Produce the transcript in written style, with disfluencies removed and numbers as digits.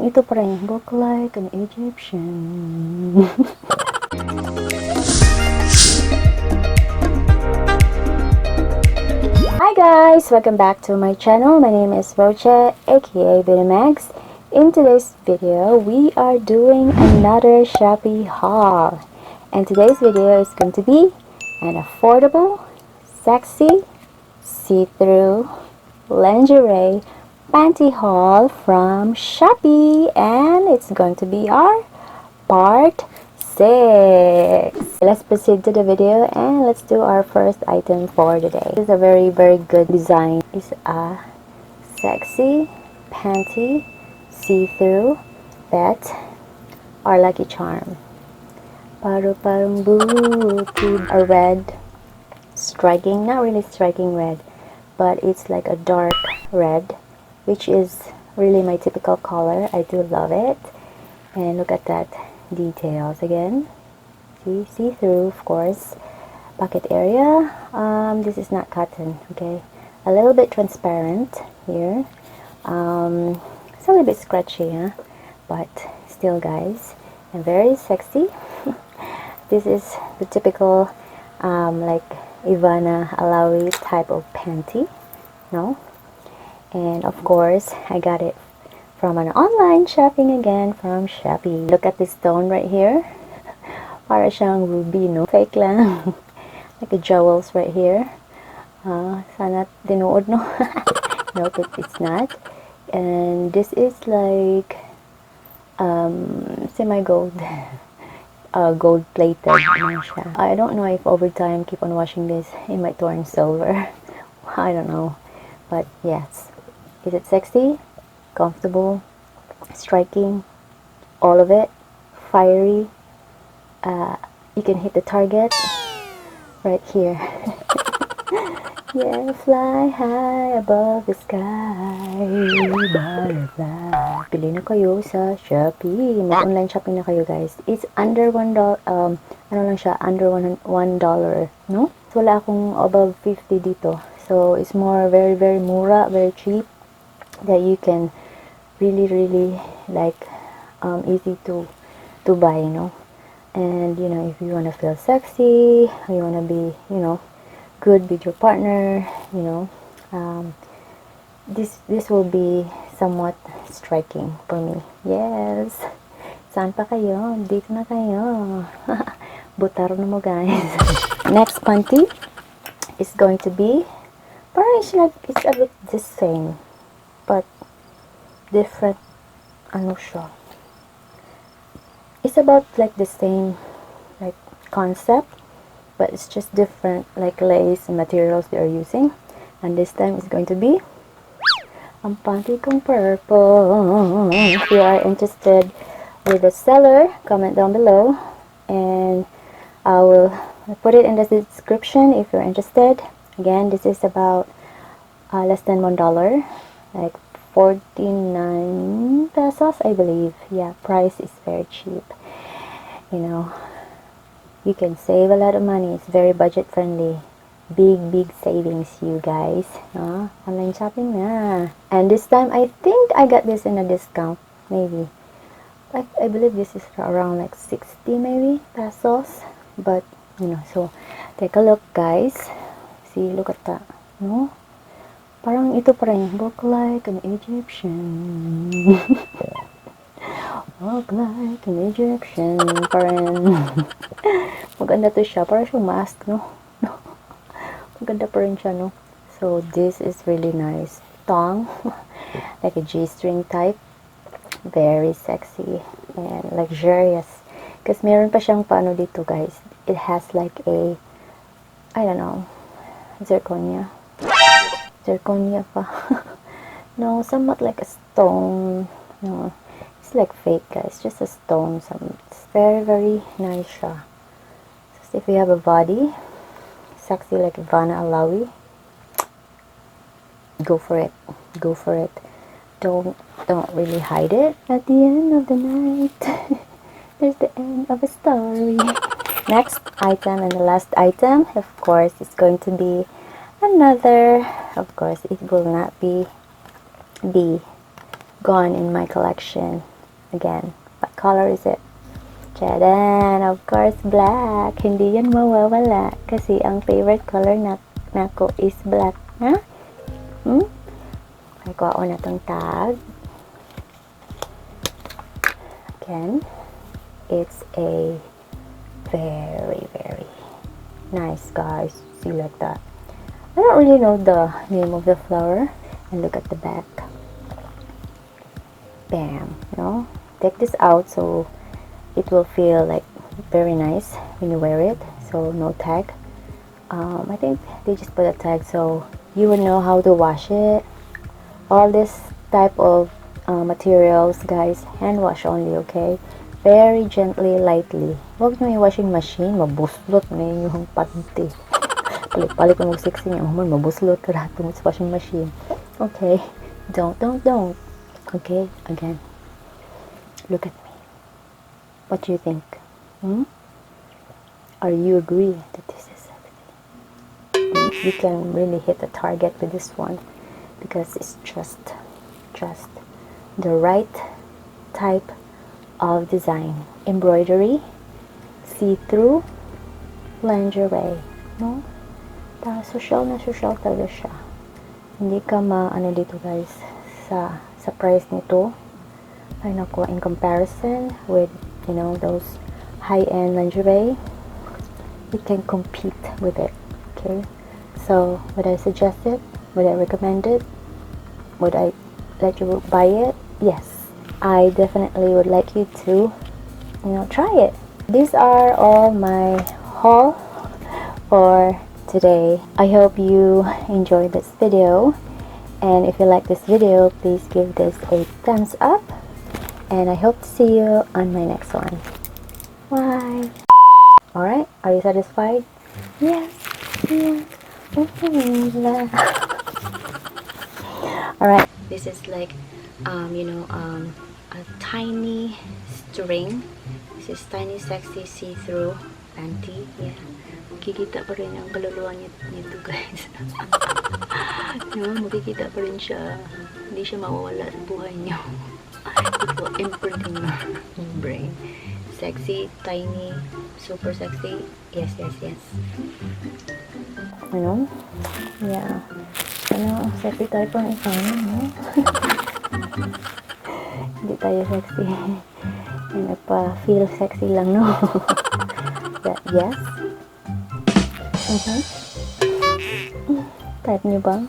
ito pa rin, look like an Egyptian. Hi guys! Welcome back to my channel. My name is Roche, aka beautymagz. In today's video, we are doing another Shopee haul. And today's video is going to be an affordable, sexy, see-through lingerie panty haul from Shopee, and it's going to be our part 6. Let's proceed to the video and let's do our first item for the day. This is a very good design. It's a sexy panty see-through that our lucky charm. Parang booty. A red, striking, not really striking red, but it's like a dark red, which is really my typical color. I do love it. And look at that details again. See through, of course. Pocket area. This is not cotton, okay. A little bit transparent here. It's a little bit scratchy, huh? But still, guys, and very sexy. This is the typical like Ivana Alawi type of panty, no? And of course, I got it from an online shopping again from Shopee. Look at this stone right here. Para siyang ruby, no? Fake lang. Like a jewels right here. Sana tinuod, no? No, but it's not. And this is like semi-gold. Gold plated na siya. I don't know if over time, keep on washing this, it might turn silver. I don't know. But yes. Is it sexy? Comfortable? Striking? All of it? Fiery? You can hit the target right here. Yeah, fly high above the sky, butterfly. Pili na kayo sa Shopee. Mag-online shopping na kayo, guys. It's under $1, ano lang siya, under $1, no? So, wala akong above 50 dito. So, it's more very mura, very cheap, that you can really like easy to buy, you know. And you know, if you want to feel sexy, you want to be, you know, good with your partner, you know, this will be somewhat striking for me. Yes, saan pa kayo? Dito na kayo. Butaro na mo, guys. Next panty is going to be, parang it's a bit the same, but different. Ano siya? It's about like the same like concept, but it's just different like lace and materials they are using. And this time it's going to be ang panty kong purple. If you are interested with the seller, comment down below and I will put it in the description if you're interested. Again, this is about less than $1, like 49 pesos, I believe. Yeah, price is very cheap. You know, you can save a lot of money. It's very budget friendly. Big savings, you guys. Online shopping na. And this time, I think I got this in a discount. Maybe. Like, I believe this is around like 60 maybe pesos. But, you know, so take a look, guys. See, look at that. No? Parang ito pa rin, look like an Egyptian. Look like an Egyptian. Parang maganda to siya. Parang siyang mask, no? Maganda pa rin siya, no? So, this is really nice. Thong. Like a G-string type. Very sexy. And luxurious. Because meron pa siyang paano dito, guys. It has like a, I don't know, zirconia pa. No, somewhat like a stone. No, it's like fake, guys, just a stone. It's very nice siya. So if you have a body sexy like Ivana Alawi, go for it. Don't really hide it. At the end of the night there's the end of a story. Next item, and the last item, of course, is going to be another, of course, it will not be gone in my collection. Again, what color is it? Tchadan! Of course, black. Hindi yan mawawala. Kasi ang favorite color nako is black. Ha? Ay, kuha ko na tong tag. Again, it's a very, very nice, guys. See, like that. I don't really know the name of the flower. And look at the back. Bam. No? Take this out so it will feel like very nice when you wear it. So no tag. I think they just put a tag so you will know how to wash it. All this type of materials, guys, hand wash only, okay? Very gently, lightly. Huwag nyo yung washing machine, mabuslot na yung panty. Palit-palit mo sexy niya, mabuslot ka lahat sa washing machine. Okay? Don't. Okay? Again. Look at me. What do you think? Are you agree that this is everything? You can really hit the target with this one because it's just the right type of design. Embroidery, see-through, lingerie, no? Social na social talaga siya. Hindi ka ano dito, guys, sa price nito. Ay nako, in comparison with, you know, those high-end lingerie, you can compete with it, okay? So, would I suggest it? Would I recommend it? Would I let you buy it? Yes. I definitely would like you to, you know, try it. These are all my haul for today. I hope you enjoyed this video, and if you like this video, please give this a thumbs up, and I hope to see you on my next one. Bye. Alright, are you satisfied? Yes. Alright, this is like you know, a tiny string. This is tiny sexy see-through panty. Yeah, makikita pa rin ang kaluluwa nito, guys. Makikita pa rin siya. Hindi siya mawawala sa buhay niyo. It will imprint in your brain. Sexy, tiny, super sexy. Yes. Ano? Yeah. Ano, sexy tayo pang Ivana, no? Hindi tayo sexy. Nagpa-feel sexy lang, no? Yes? Type nyo ba?